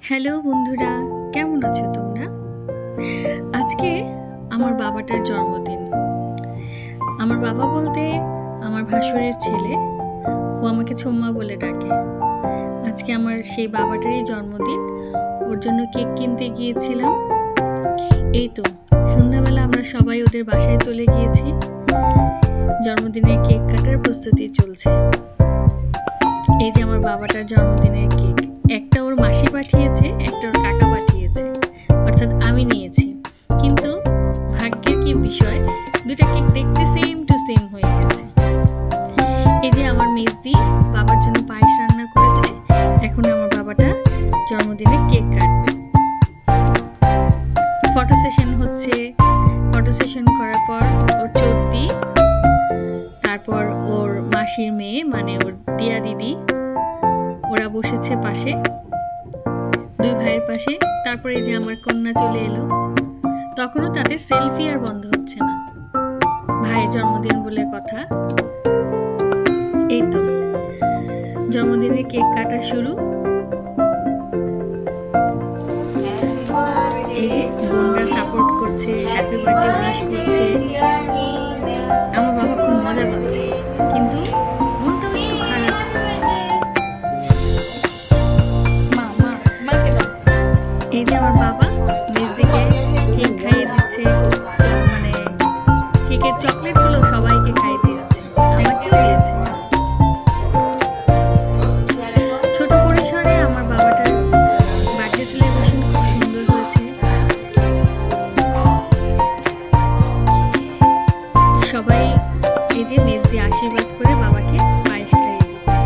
Hello বন্ধুরা, কেমন আছো তোমরা? আজকে আমার বাবাটার জন্মদিন। আমার বাবা বলতে আমার ভাসুরের ছেলে, ও আমাকে ছোম্মা বলে ডাকে। আজকে আমার সেই বাবাটারই জন্মদিন, ওর জন্য কেক কিনতে গিয়েছিলাম। এই তো সন্ধ্যাবেলা আমরা সবাই ওদের বাসায় চলে গিয়েছি। জন্মদিনের কেক কাটার প্রস্তুতি চলছে। এই যে আমার বাবাটার জন্মদিনের কেক, একটা ওর মাসি পাঠিয়েছে, একটা ওর কাকা পাঠিয়েছে, অর্থাৎ আমি নিয়েছি। কিন্তু ভাগ্যের কি বিষয়, দুটা কেক দেখতে সেম টু সেম হয়ে গেছে। এই যে আমার মেজদি বাবার জন্য পায়েস রান্না করেছে। এখন আমার বাবাটা জন্মদিনের কেক কাটবে। ফটো সেশন হচ্ছে। ফটো সেশন করার পর ওর চর্দি, তারপর ওর মাসির মেয়ে মানে ওর দিয়া দিদি, ওরা বসেছে পাশে, দুই ভাইয়ের পাশে। তারপরে যে আমার কন্যা চলে এলো। তখনও তাদের সেলফি আর বন্ধ হচ্ছে না, ভাইয়ের জন্মদিন বলে কথা। এই তো জন্মদিনের কেক কাটা শুরু। এই যে বোনরা সাপোর্ট করছে, হ্যাপি বার্থডে উইশ করছে। আমার বাবা খুব মজা পাচ্ছে, কিন্তু মনটাও একটু খারাপ। এই যে আমার বাবা মেজদিকে কেক খাইয়ে দিচ্ছে, মানে কেকের চকলেট গুলো সবাইকে খাইয়ে দিয়েছে, আমাকেও দিয়েছে। ছোট পরিসরে আমার বাবাটার বার্থডে সেলিব্রেশন খুব সুন্দর হয়েছে। সবাই এই যে মেজদি আশীর্বাদ করে বাবাকে পায়েস খাইয়ে দিচ্ছে।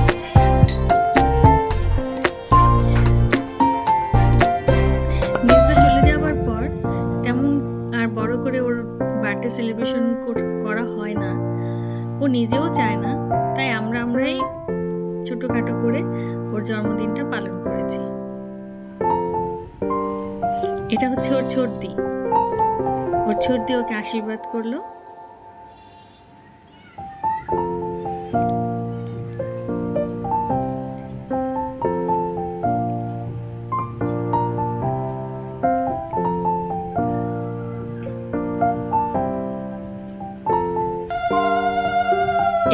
মেজদা চলে যাওয়ার পর তেমন আর বড় করে ওর বার্থডে সেলিব্রেশন করা হয় না, ও নিজেও চায় না, তাই আমরাই ছোটখাটো করে ওর জন্মদিনটা পালন করেছি। এটা হচ্ছে ওর ছোটদি। ওর ছোটদি ওকে আশীর্বাদ করলো।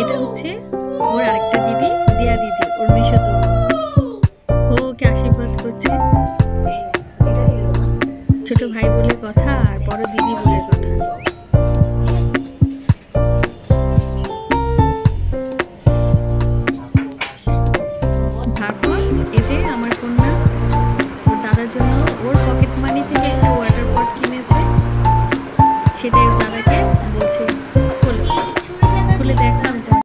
এটা হচ্ছে ওর আরেকটা দিদি, দিয়া দিদি, ওর মেশো তো, ও ওকে আশীর্বাদ করছে। ছোট ভাই বলে কথা আর বড় দিদি বলে কথা। তারপর এই যে আমার কন্যা ওর দাদার জন্য ওর পকেট মানি থেকে একটা ওয়াটার পট কিনেছে, সেটাই